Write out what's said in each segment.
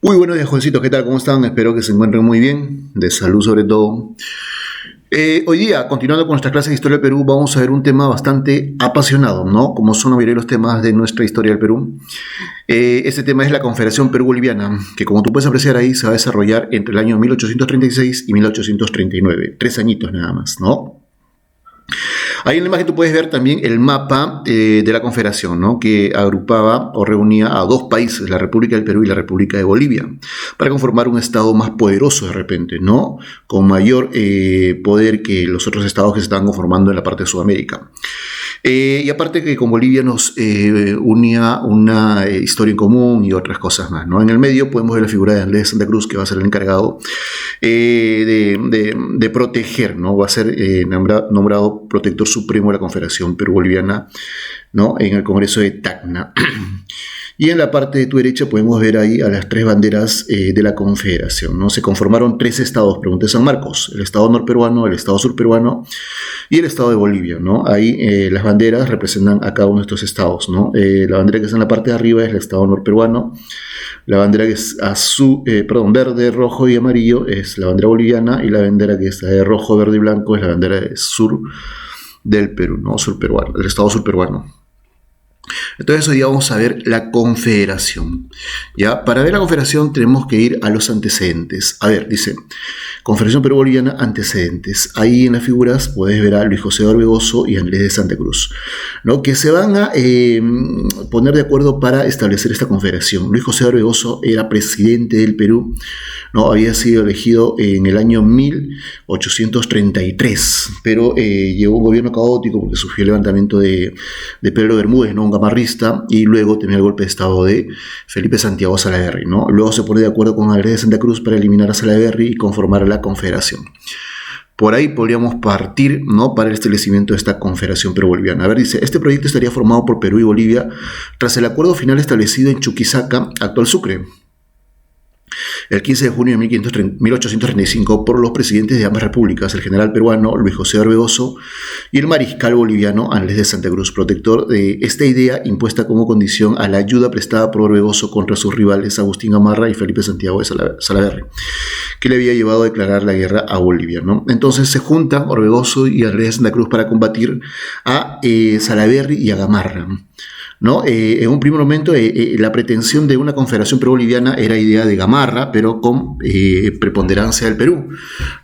Muy buenos días, jovencitos, ¿qué tal? ¿Cómo están? Espero que se encuentren muy bien, de salud sobre todo. Hoy día, continuando con nuestra clase de Historia del Perú, vamos a ver un tema bastante apasionado, ¿no? Como son la mayoría de los temas de nuestra historia del Perú. Este tema es la Confederación Perú-Boliviana, que como tú puedes apreciar ahí, se va a desarrollar entre el año 1836 y 1839. 3 añitos nada más, ¿no? Ahí en la imagen tú puedes ver también el mapa de la Confederación, ¿no? Que agrupaba o reunía a dos países, la República del Perú y la República de Bolivia, para conformar un estado más poderoso de repente, ¿no? Con mayor poder que los otros estados que se estaban conformando en la parte de Sudamérica. Y aparte que con Bolivia nos unía una historia en común y otras cosas más, ¿no? En el medio podemos ver la figura de Andrés de Santa Cruz, que va a ser el encargado de proteger, ¿no? Va a ser nombrado protector supremo de la Confederación Perú-Boliviana, ¿no? En el Congreso de Tacna. Y en la parte de tu derecha podemos ver ahí a las tres banderas de la Confederación, ¿no? Se conformaron 3 estados, pregunté San Marcos, el estado norperuano, el estado surperuano y el estado de Bolivia, ¿no? Ahí las banderas representan a cada uno de estos estados, ¿no? La bandera que está en la parte de arriba es el estado norperuano, la bandera que es verde, rojo y amarillo es la bandera boliviana, y la bandera que está de rojo, verde y blanco es la bandera del sur del Perú, ¿no? Surperuano, el estado surperuano. Entonces hoy vamos a ver la Confederación. ¿Ya? Para ver la Confederación tenemos que ir a los antecedentes. A ver, dice, Confederación Perú-Boliviana, antecedentes. Ahí en las figuras puedes ver a Luis José de Orbegoso y Andrés de Santa Cruz, ¿no? Que se van a poner de acuerdo para establecer esta confederación. Luis José de Orbegoso era presidente del Perú, ¿no? Había sido elegido en el año 1833, pero llegó un gobierno caótico porque sufrió el levantamiento de Pedro Bermúdez, ¿no? Un gamarrista, y luego tenía el golpe de estado de Felipe Santiago Salaverry, ¿no? Luego se pone de acuerdo con Andrés de Santa Cruz para eliminar a Salaverry y conformar la Confederación. Por ahí podríamos partir, ¿no? Para el establecimiento de esta Confederación Perú-Boliviana. A ver, dice, este proyecto estaría formado por Perú y Bolivia tras el acuerdo final establecido en Chuquisaca, actual Sucre, el 15 de junio de 1835 por los presidentes de ambas repúblicas, el general peruano Luis José de Orbegoso y el mariscal boliviano Andrés de Santa Cruz, protector de esta idea impuesta como condición a la ayuda prestada por Orbegoso contra sus rivales Agustín Gamarra y Felipe Santiago de Salaverry, que le había llevado a declarar la guerra a Bolivia, ¿no? Entonces se juntan Orbegoso y Andrés de Santa Cruz para combatir a Salaverry y a Gamarra, ¿no? En un primer momento la pretensión de una confederación pro-boliviana era idea de Gamarra, pero con preponderancia del Perú,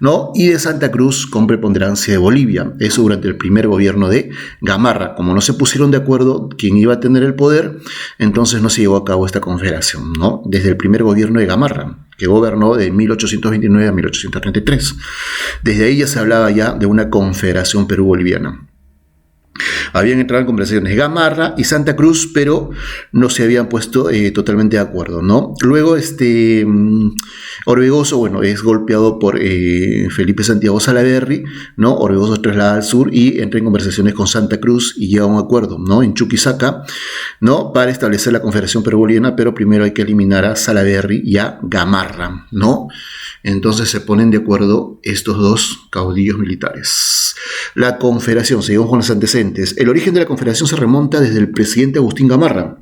¿no? Y de Santa Cruz con preponderancia de Bolivia. Eso durante el primer gobierno de Gamarra. Como no se pusieron de acuerdo quién iba a tener el poder, entonces no se llevó a cabo esta confederación, ¿no? Desde el primer gobierno de Gamarra, que gobernó de 1829 a 1833. Desde ahí ya se hablaba ya de una confederación Perú-boliviana. Habían entrado en conversaciones Gamarra y Santa Cruz, pero no se habían puesto totalmente de acuerdo, ¿no? Luego Orbegoso, bueno, es golpeado por Felipe Santiago Salaverry, ¿no? Orbegoso traslada al sur y entra en conversaciones con Santa Cruz y llega a un acuerdo, ¿no? En Chuquisaca, ¿no? Para establecer la Confederación Perú-Boliviana, pero primero hay que eliminar a Salaverry y a Gamarra, ¿no? Entonces se ponen de acuerdo estos dos caudillos militares. La Confederación, seguimos con los antecedentes. El origen de la Confederación se remonta desde el presidente Agustín Gamarra,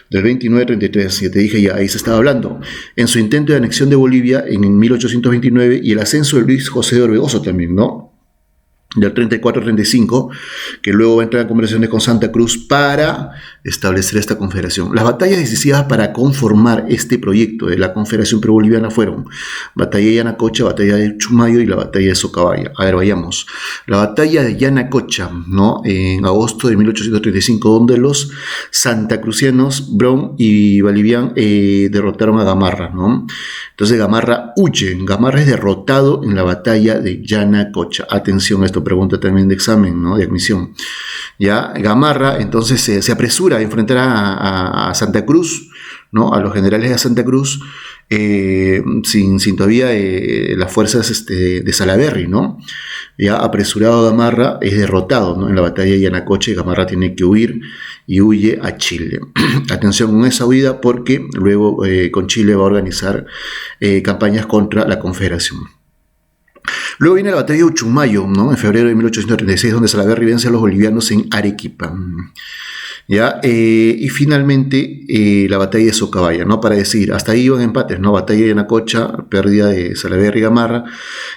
del 29-33, ya te dije ya, ahí se estaba hablando, en su intento de anexión de Bolivia en 1829 y el ascenso de Luis José de Orbegoso también, ¿no? Del 34-35, que luego va a entrar en conversaciones con Santa Cruz para establecer esta confederación. Las batallas decisivas para conformar este proyecto de la Confederación Perú-Boliviana fueron Batalla de Yanacocha, Batalla de Chumayo y la Batalla de Socabaya. A ver, vayamos. La Batalla de Yanacocha, ¿no? En agosto de 1835, donde los santacrucianos, Brown y Bolivian, derrotaron a Gamarra, ¿no? Entonces Gamarra huye. Gamarra es derrotado en la Batalla de Yanacocha. Atención a esto, pregunta también de examen, ¿no? De admisión. Ya, Gamarra entonces se apresura a enfrentar a Santa Cruz, ¿no? A los generales de Santa Cruz, sin todavía las fuerzas de Salaverry, ¿no? Ya apresurado Gamarra es derrotado, ¿no? En la batalla de Yanacocha, Gamarra tiene que huir y huye a Chile. Atención con esa huida porque luego con Chile va a organizar campañas contra la Confederación. Luego viene la batalla de Uchumayo, ¿no? En febrero de 1836, donde Salaverry vence a los bolivianos en Arequipa. ¿ya? Y finalmente la batalla de Socabaya, ¿no? Para decir, hasta ahí iban empates, ¿no? Batalla de Yanacocha, pérdida de Salaverry y Gamarra,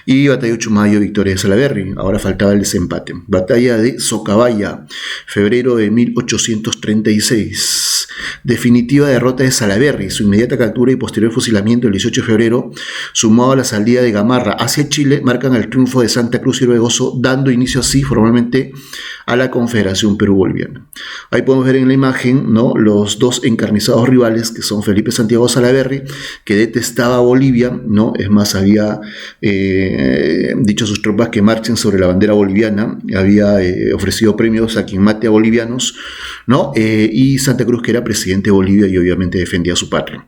y batalla de Uchumayo, victoria de Salaverry. Ahora faltaba el desempate. Batalla de Socabaya, febrero de 1836. Definitiva derrota de Salaverry, su inmediata captura y posterior fusilamiento el 18 de febrero, sumado a la salida de Gamarra hacia Chile, marcan el triunfo de Santa Cruz y Orbegoso, dando inicio así formalmente a la Confederación Perú-Boliviana. Ahí podemos ver en la imagen, ¿no?, los dos encarnizados rivales, que son Felipe Santiago Salaverry, que detestaba a Bolivia, ¿no? Es más, había dicho a sus tropas que marchen sobre la bandera boliviana, había ofrecido premios a quien mate a bolivianos, ¿no? Y Santa Cruz, que era presidente de Bolivia y obviamente defendía a su patria.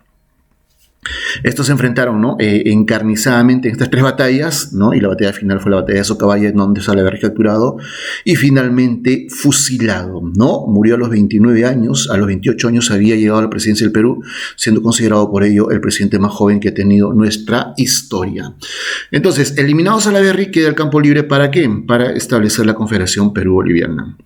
Estos se enfrentaron, ¿no?, encarnizadamente en estas tres batallas, ¿no? Y la batalla final fue la batalla de Socabaya, en donde Salaverry capturado y finalmente fusilado, ¿no? Murió a los 29 años, a los 28 años había llegado a la presidencia del Perú, siendo considerado por ello el presidente más joven que ha tenido nuestra historia. Entonces, eliminado Salaverry, queda el campo libre ¿para qué? Para establecer la Confederación Perú-Boliviana.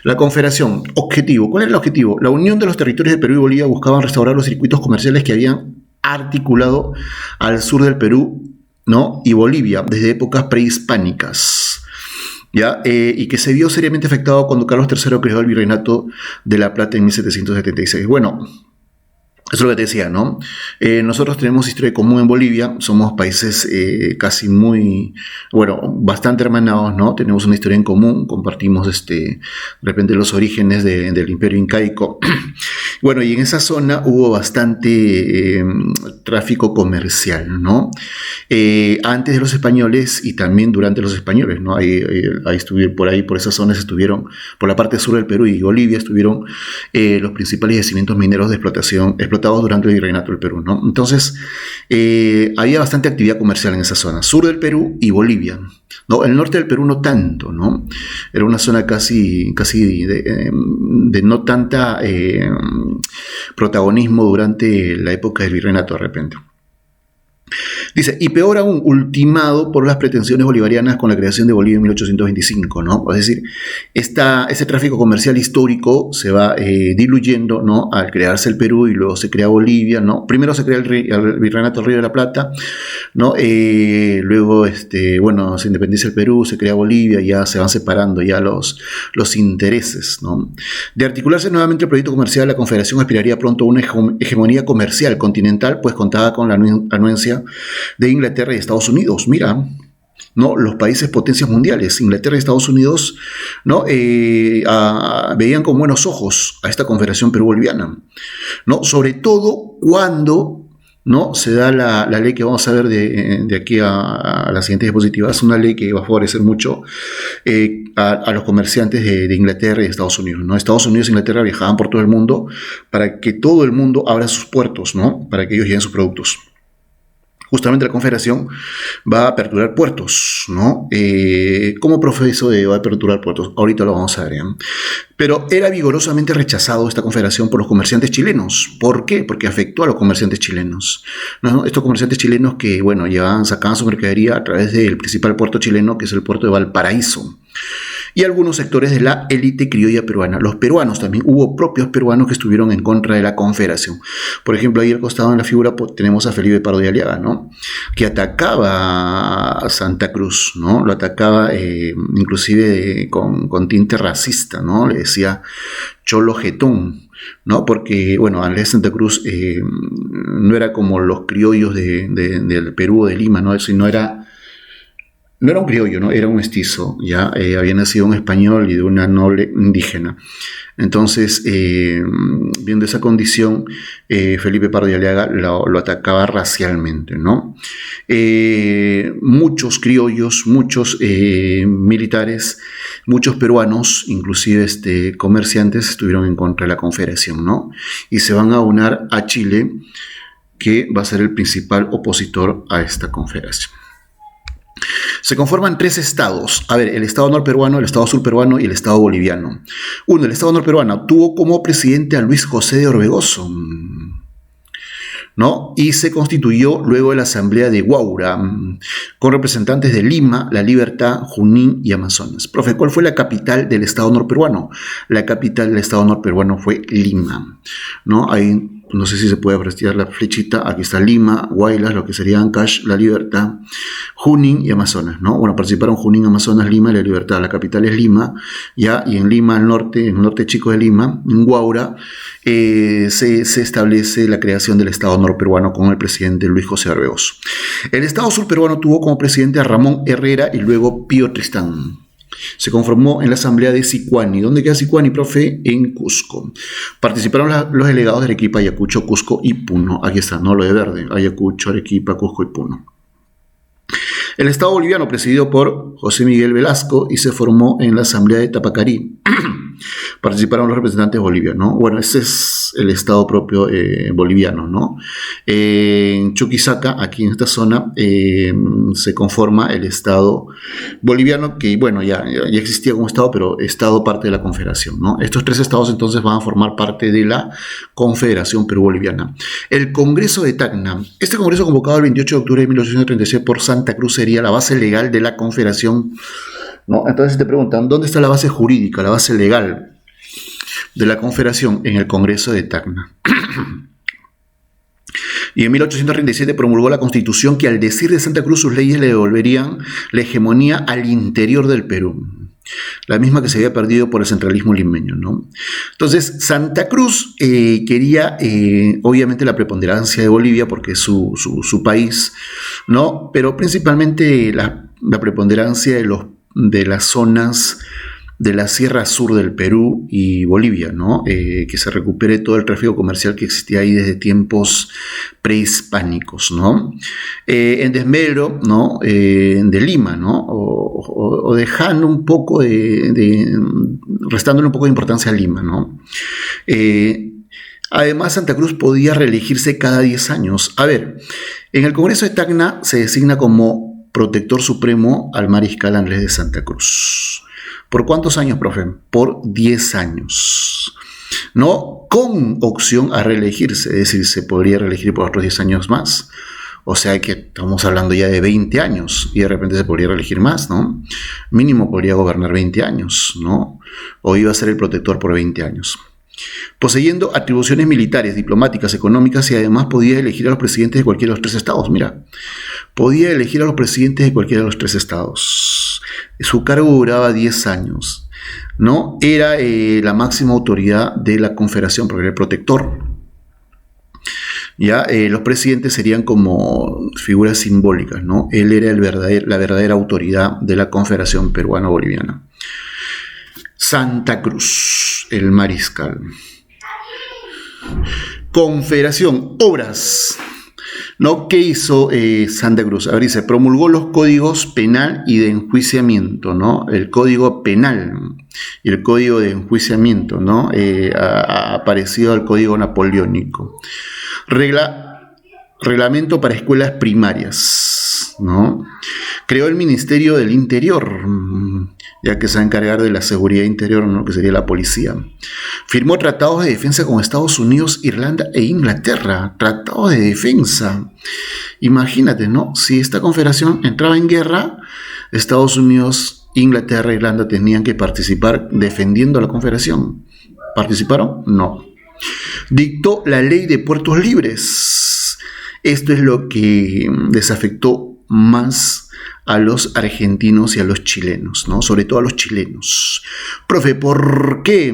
La Confederación, objetivo. ¿Cuál era el objetivo? La unión de los territorios de Perú y Bolivia buscaban restaurar los circuitos comerciales que habían articulado al sur del Perú, ¿no?, y Bolivia desde épocas prehispánicas, ¿ya? Y que se vio seriamente afectado cuando Carlos III creó el Virreinato de La Plata en 1776. Bueno, eso es lo que te decía, ¿no? Nosotros tenemos historia común en Bolivia, somos países casi muy, bueno, bastante hermanados, ¿no? Tenemos una historia en común, compartimos de repente los orígenes del Imperio Incaico. Bueno, y en esa zona hubo bastante tráfico comercial, ¿no? Antes de los españoles y también durante los españoles, ¿no? Ahí estuvieron, por esas zonas estuvieron, por la parte sur del Perú y Bolivia estuvieron los principales yacimientos mineros de explotados durante el virreinato del Perú, ¿no? Entonces, había bastante actividad comercial en esa zona, sur del Perú y Bolivia, ¿no? El norte del Perú no tanto, ¿no? Era una zona casi de no tanta protagonismo durante la época del virreinato de repente. Dice, y peor aún, ultimado por las pretensiones bolivarianas con la creación de Bolivia en 1825, ¿no? Es decir, ese tráfico comercial histórico se va diluyendo, ¿no?, al crearse el Perú y luego se crea Bolivia, ¿no? Primero se crea el Virreinato del Río de la Plata, ¿no? Luego, bueno, se independiza el Perú, se crea Bolivia, ya se van separando ya los intereses, ¿no? De articularse nuevamente el proyecto comercial, la Confederación aspiraría pronto a una hegemonía comercial continental, pues contaba con la anuencia de Inglaterra y Estados Unidos. Mira, ¿no?, los países potencias mundiales, Inglaterra y Estados Unidos, ¿no?, veían con buenos ojos a esta Confederación Perú-Boliviana, ¿no? Sobre todo cuando, ¿no?, se da la ley que vamos a ver de aquí a las siguientes diapositivas, una ley que va a favorecer mucho a los comerciantes de Inglaterra y de Estados Unidos, ¿no? Estados Unidos e Inglaterra viajaban por todo el mundo para que todo el mundo abra sus puertos, ¿no?, para que ellos lleven sus productos. Justamente la Confederación va a aperturar puertos, ¿no? ¿Cómo profeso va a aperturar puertos? Ahorita lo vamos a ver, ¿eh? Pero era vigorosamente rechazado esta Confederación por los comerciantes chilenos. ¿Por qué? Porque afectó a los comerciantes chilenos, ¿no? Estos comerciantes chilenos que, bueno, sacaban su mercadería a través del principal puerto chileno, que es el puerto de Valparaíso, y algunos sectores de la élite criolla peruana. Los peruanos también, hubo propios peruanos que estuvieron en contra de la Confederación. Por ejemplo, ahí al costado en la figura tenemos a Felipe Pardo de Aliaga, ¿no?, que atacaba a Santa Cruz, ¿no? Lo atacaba inclusive con tinte racista, ¿no? Le decía cholo jetón, ¿no? Porque, bueno, Andrés Santa Cruz no era como los criollos del Perú o de Lima, ¿no? Eso no era un criollo, ¿no? Era un mestizo, ¿ya? Había nacido un español y de una noble indígena. Entonces, viendo esa condición, Felipe Pardo de Aliaga lo atacaba racialmente, ¿no? Muchos criollos, muchos militares, muchos peruanos, inclusive comerciantes, estuvieron en contra de la Confederación, ¿no? Y se van a unir a Chile, que va a ser el principal opositor a esta Confederación. Se conforman tres estados. A ver, el estado norperuano, el estado surperuano y el estado boliviano. Uno, el estado norperuano tuvo como presidente a Luis José de Orbegoso. ¿no? Y se constituyó luego de la Asamblea de Huaura, con representantes de Lima, La Libertad, Junín y Amazonas. Profe, ¿cuál fue la capital del Estado norperuano? La capital del Estado norperuano fue Lima, ¿no? Ahí no sé si se puede apreciar la flechita, aquí está Lima, Huaylas, lo que sería Ancash, La Libertad, Junín y Amazonas, ¿no? Bueno, participaron Junín, Amazonas, Lima y La Libertad. La capital es Lima, ya, y en Lima, al norte, en el norte chico de Lima, en Huaura, se establece la creación del Estado norperuano con el presidente Luis José Arveoso. El Estado surperuano tuvo como presidente a Ramón Herrera y luego Pío Tristán. Se conformó en la asamblea de Sicuani. ¿Dónde queda Sicuani, profe? En Cusco. Participaron los delegados de Arequipa, Ayacucho, Cusco y Puno. Aquí está, ¿no? Lo de verde. Ayacucho, Arequipa, Cusco y Puno. El Estado boliviano presidido por José Miguel Velasco y se formó en la asamblea de Tapacarí. Participaron los representantes bolivianos, ¿no? Bueno, ese es el Estado propio boliviano, ¿no? En Chuquisaca, aquí en esta zona, se conforma el Estado boliviano, que, bueno, ya existía como Estado, pero Estado parte de la Confederación, ¿no? Estos tres estados entonces van a formar parte de la Confederación Perú-Boliviana. El Congreso de Tacna. Este congreso, convocado el 28 de octubre de 1836 por Santa Cruz, sería la base legal de la Confederación, ¿no? Entonces te preguntan, ¿dónde está la base jurídica, la base legal de la Confederación? En el Congreso de Tacna. Y en 1837 promulgó la Constitución que, al decir de Santa Cruz, sus leyes le devolverían la hegemonía al interior del Perú, la misma que se había perdido por el centralismo limeño, ¿no? Entonces, Santa Cruz quería, obviamente, la preponderancia de Bolivia, porque es su país, ¿no? Pero principalmente la preponderancia de las zonas de la Sierra Sur del Perú y Bolivia, ¿no? Que se recupere todo el tráfico comercial que existía ahí desde tiempos prehispánicos, ¿no? En desmedro, ¿no? De Lima, ¿no? O dejando un poco restándole un poco de importancia a Lima, ¿no? Además, Santa Cruz podía reelegirse cada 10 años. A ver, en el Congreso de Tacna se designa como protector supremo al mariscal Andrés de Santa Cruz. ¿Por cuántos años, profe? Por 10 años, ¿no? Con opción a reelegirse, es decir, se podría reelegir por otros 10 años más. O sea que estamos hablando ya de 20 años y de repente se podría reelegir más, ¿no? Mínimo podría gobernar 20 años, ¿no? O iba a ser el protector por 20 años. Poseyendo atribuciones militares, diplomáticas, económicas, y además podía elegir a los presidentes de cualquiera de los tres estados. Mira, podía elegir a los presidentes de cualquiera de los tres estados. Su cargo duraba 10 años, ¿no? Era la máxima autoridad de la Confederación, porque era el protector. Ya, los presidentes serían como figuras simbólicas, ¿no? Él era la verdadera autoridad de la Confederación Peruano-Boliviana. Santa Cruz, el mariscal. Confederación, obras, ¿no? ¿Qué hizo Santa Cruz? A ver, dice, promulgó los códigos penal y de enjuiciamiento, ¿no? El código penal y el código de enjuiciamiento, ¿no? Parecido al código napoleónico. Reglamento para escuelas primarias, ¿no? Creó el Ministerio del Interior, ya que se va a encargar de la seguridad interior, ¿no? Que sería la policía. Firmó tratados de defensa con Estados Unidos, Irlanda e Inglaterra. Tratados de defensa. Imagínate, ¿no? Si esta confederación entraba en guerra, Estados Unidos, Inglaterra e Irlanda tenían que participar defendiendo a la confederación. ¿Participaron? No. Dictó la ley de puertos libres. Esto es lo que desafectó más a los argentinos y a los chilenos, ¿no? Sobre todo a los chilenos. Profe, ¿por qué?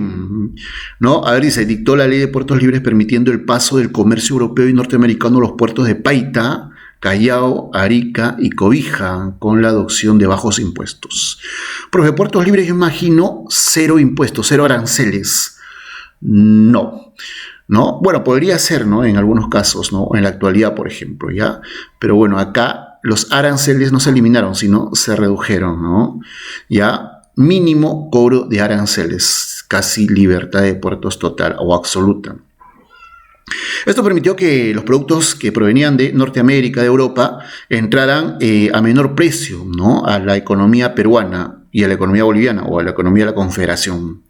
¿No? A ver, dice, dictó la ley de puertos libres permitiendo el paso del comercio europeo y norteamericano a los puertos de Paita, Callao, Arica y Cobija, con la adopción de bajos impuestos. Profe, puertos libres, yo imagino, cero impuestos, cero aranceles. No. ¿No? Bueno, podría ser, ¿no? En algunos casos, ¿no? En la actualidad, por ejemplo, ¿ya? Pero bueno, acá los aranceles no se eliminaron, sino se redujeron, ¿no? Ya, mínimo cobro de aranceles, casi libertad de puertos total o absoluta. Esto permitió que los productos que provenían de Norteamérica, de Europa, entraran a menor precio, ¿no? A la economía peruana y a la economía boliviana o a la economía de la Confederación.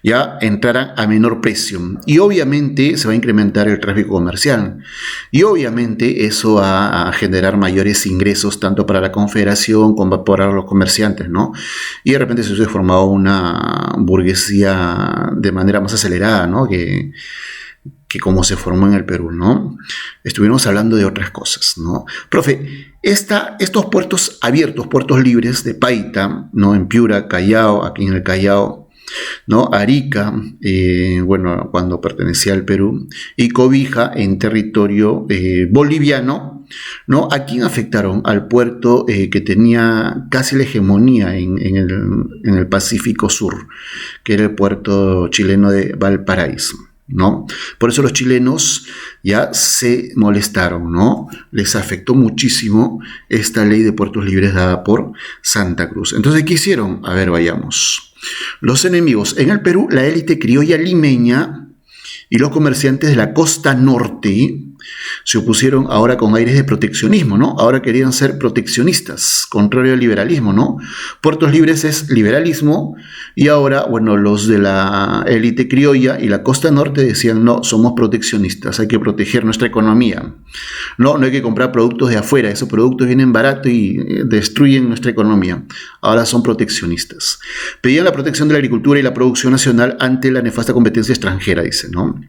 ya entrarán a menor precio. Y obviamente se va a incrementar el tráfico comercial. Y obviamente eso va a generar mayores ingresos tanto para la Confederación como para los comerciantes, ¿no? Y de repente se ha formado una burguesía de manera más acelerada, ¿no? Que como se formó en el Perú, ¿no? Estuvimos hablando de otras cosas, ¿no? Profe, estos puertos abiertos, puertos libres de Paita, ¿no? En Piura, Callao, aquí en el Callao, ¿no? Arica, bueno, cuando pertenecía al Perú, y Cobija en territorio boliviano, ¿no? ¿A quién afectaron? Al puerto que tenía casi la hegemonía en el Pacífico Sur, que era el puerto chileno de Valparaíso, ¿no? Por eso los chilenos ya se molestaron, ¿no? Les afectó muchísimo esta ley de puertos libres dada por Santa Cruz. Entonces, ¿qué hicieron? A ver, vayamos. Los enemigos. En el Perú, la élite criolla limeña y los comerciantes de la costa norte se opusieron ahora con aires de proteccionismo, ¿no? Ahora querían ser proteccionistas, contrario al liberalismo, ¿no? Puertos libres es liberalismo y ahora, bueno, los de la élite criolla y la costa norte decían, no, somos proteccionistas, hay que proteger nuestra economía. No hay que comprar productos de afuera, esos productos vienen barato y destruyen nuestra economía. Ahora son proteccionistas. Pedían la protección de la agricultura y la producción nacional ante la nefasta competencia extranjera, dice, ¿no?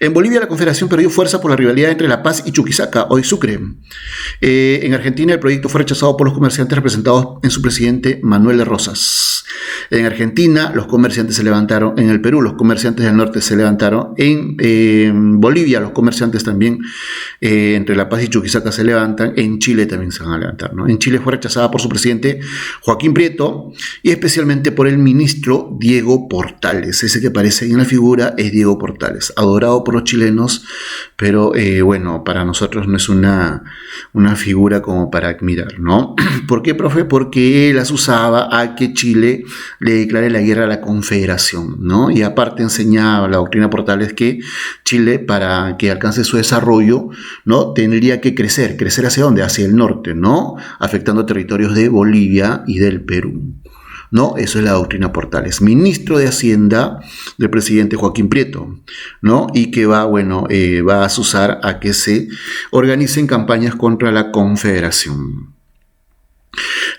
En Bolivia la Confederación perdió fuerza por la rivalidad entre La Paz y Chuquisaca, hoy Sucre. En Argentina el proyecto fue rechazado por los comerciantes representados en su presidente Manuel de Rosas. En Argentina los comerciantes se levantaron, en el Perú los comerciantes del norte se levantaron, en Bolivia los comerciantes también entre La Paz y Chuquisaca se levantan, en Chile también se van a levantar, ¿no? En Chile fue rechazada por su presidente Joaquín Prieto y especialmente por el ministro Diego Portales. Ese que aparece en la figura es Diego Portales, adorado por los chilenos, pero bueno, para nosotros no es una figura como para admirar, ¿no? ¿Por qué, profe? Porque él las usaba a que Chile le declare la guerra a la Confederación, ¿no? Y aparte enseñaba la doctrina Portales que Chile, para que alcance su desarrollo, ¿no? Tendría que crecer ¿hacia dónde? Hacia el norte, ¿no? Afectando territorios de Bolivia y del Perú. ¿No? Eso es la doctrina Portales, ministro de Hacienda del presidente Joaquín Prieto, ¿no? Y que va a asusar a que se organicen campañas contra la Confederación.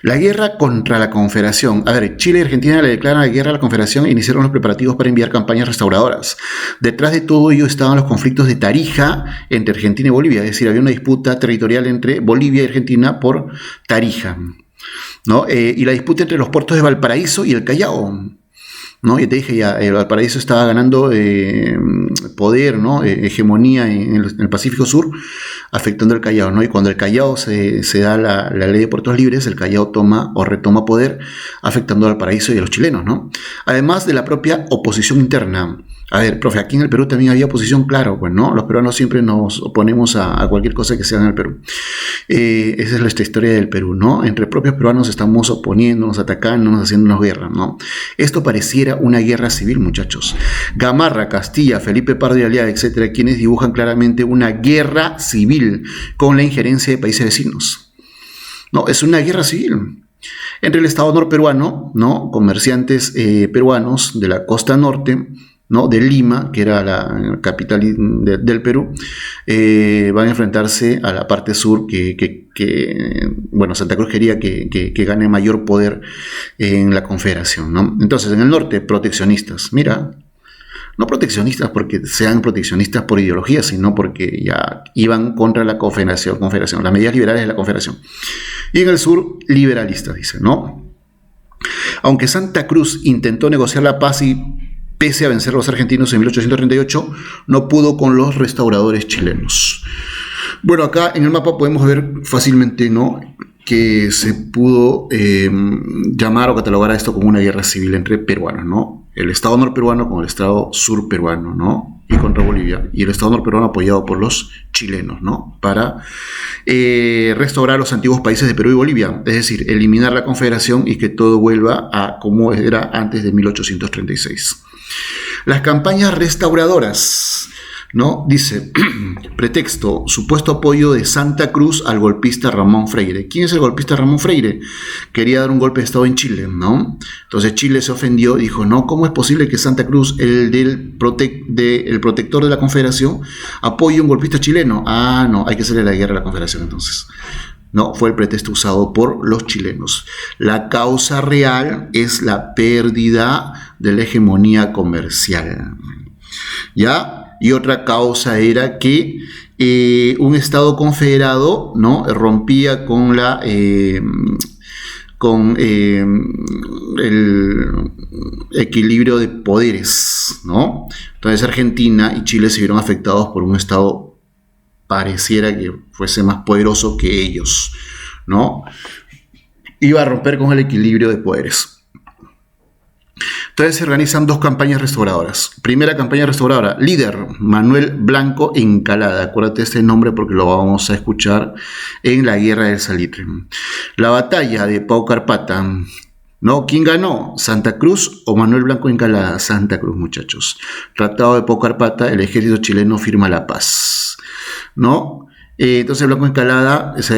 La guerra contra la Confederación. A ver, Chile y Argentina le declaran la guerra a la Confederación e iniciaron los preparativos para enviar campañas restauradoras. Detrás de todo ello estaban los conflictos de Tarija entre Argentina y Bolivia, es decir, había una disputa territorial entre Bolivia y Argentina por Tarija, ¿no? Y la disputa entre los puertos de Valparaíso y el Callao, ¿no? Y te dije ya, el Valparaíso estaba ganando poder, ¿no? Hegemonía en el Pacífico Sur, afectando el Callao, ¿no? Y cuando el Callao se da la ley de puertos libres, el Callao toma o retoma poder, afectando al Valparaíso y a los chilenos, ¿no? Además de la propia oposición interna. A ver, profe, aquí en el Perú también había oposición, claro, pues, ¿no? Los peruanos siempre nos oponemos a cualquier cosa que sea en el Perú. Esa es nuestra historia del Perú, ¿no? Entre propios peruanos estamos oponiéndonos, atacándonos, haciéndonos guerra, ¿no? Esto pareciera una guerra civil, muchachos. Gamarra, Castilla, Felipe Pardo y Aliaga, etcétera, quienes dibujan claramente una guerra civil con la injerencia de países vecinos. No, es una guerra civil entre el Estado norperuano, ¿no? Comerciantes peruanos de la costa norte, ¿no? De Lima, que era la capital del Perú, van a enfrentarse a la parte sur que Santa Cruz quería que gane mayor poder en la Confederación, ¿no? Entonces, en el norte, proteccionistas. Mira, no proteccionistas porque sean proteccionistas por ideología, sino porque ya iban contra la Confederación, las medidas liberales de la Confederación. Y en el sur, liberalistas, dice, ¿no? Aunque Santa Cruz intentó negociar la paz y pese a vencer a los argentinos en 1838, no pudo con los restauradores chilenos. Bueno, acá en el mapa podemos ver fácilmente, ¿no?, que se pudo llamar o catalogar a esto como una guerra civil entre peruanos, ¿no? El Estado norperuano con el Estado surperuano, ¿no? Y contra Bolivia. Y el Estado norperuano apoyado por los chilenos, ¿no? Para restaurar los antiguos países de Perú y Bolivia. Es decir, eliminar la Confederación y que todo vuelva a como era antes de 1836. Las campañas restauradoras. ¿no? Dice, pretexto, supuesto apoyo de Santa Cruz al golpista Ramón Freire. ¿Quién es el golpista Ramón Freire? Quería dar un golpe de Estado en Chile, ¿no? Entonces Chile se ofendió, dijo, no, ¿cómo es posible que Santa Cruz, el protector de la Confederación, apoye a un golpista chileno? Ah, no, hay que hacerle la guerra a la Confederación entonces. No, fue el pretexto usado por los chilenos. La causa real es la pérdida de la hegemonía comercial. ¿Ya? Y otra causa era que un Estado confederado, ¿no?, rompía con el equilibrio de poderes, ¿no? Entonces Argentina y Chile se vieron afectados por un Estado pareciera que fuese más poderoso que ellos, ¿no? Iba a romper con el equilibrio de poderes. Entonces se organizan dos campañas restauradoras. Primera campaña restauradora, líder Manuel Blanco Encalada. Acuérdate este nombre porque lo vamos a escuchar en la Guerra del Salitre. La batalla de Pau Carpata, ¿no? ¿Quién ganó? ¿Santa Cruz o Manuel Blanco Encalada? Santa Cruz, muchachos. Tratado de Pau Carpata, el ejército chileno firma la paz, ¿no? Entonces Blanco Encalada es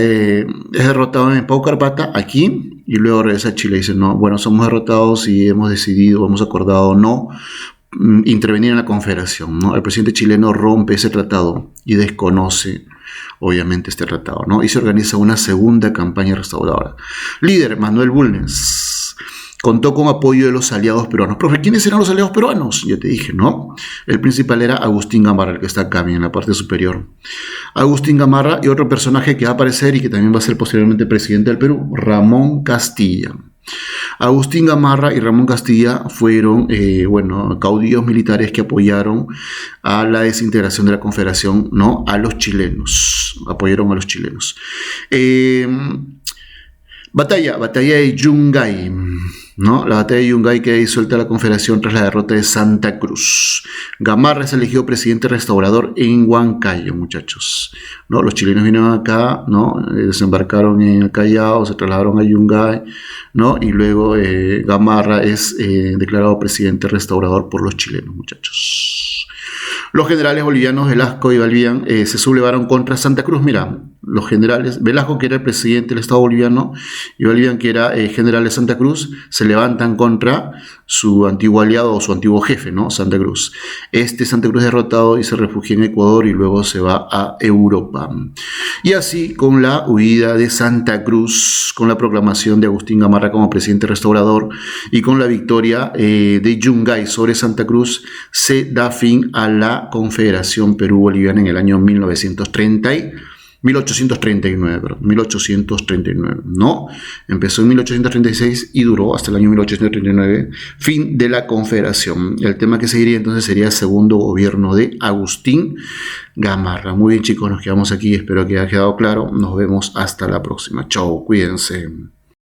derrotado en Pau Carpata aquí y luego regresa a Chile y dice, no, bueno, somos derrotados y hemos decidido, hemos acordado no intervenir en la Confederación, ¿no? El presidente chileno rompe ese tratado y desconoce obviamente este tratado, ¿no? Y se organiza una segunda campaña restauradora. Líder Manuel Bulnes contó con apoyo de los aliados peruanos. Profe, ¿quiénes eran los aliados peruanos? Ya te dije, ¿no? El principal era Agustín Gamarra, el que está acá, en la parte superior. Agustín Gamarra y otro personaje que va a aparecer y que también va a ser posteriormente presidente del Perú, Ramón Castilla. Agustín Gamarra y Ramón Castilla fueron, caudillos militares que apoyaron a la desintegración de la Confederación, ¿no? A los chilenos. Apoyaron a los chilenos. Batalla de Yungay, ¿no? La batalla de Yungay que disuelta la Confederación tras la derrota de Santa Cruz. Gamarra es elegido presidente restaurador en Huancayo, muchachos, ¿no? Los chilenos vinieron acá, ¿no? Desembarcaron en el Callao, se trasladaron a Yungay, ¿no? Y luego Gamarra es declarado presidente restaurador por los chilenos, muchachos. Los generales bolivianos Velasco y Balbián se sublevaron contra Santa Cruz. Mira, los generales, Velasco, que era el presidente del Estado boliviano, y Balbián, que era general de Santa Cruz, se levantan contra su antiguo aliado o su antiguo jefe, ¿no? Santa Cruz. Santa Cruz derrotado y se refugia en Ecuador y luego se va a Europa. Y así, con la huida de Santa Cruz, con la proclamación de Agustín Gamarra como presidente restaurador y con la victoria de Yungay sobre Santa Cruz, se da fin a la Confederación Perú-Boliviana en el año 1839, ¿no? Empezó en 1836 y duró hasta el año 1839, fin de la Confederación. El tema que seguiría entonces sería el segundo gobierno de Agustín Gamarra. Muy bien, chicos, nos quedamos aquí, espero que haya quedado claro. Nos vemos hasta la próxima. Chau, cuídense.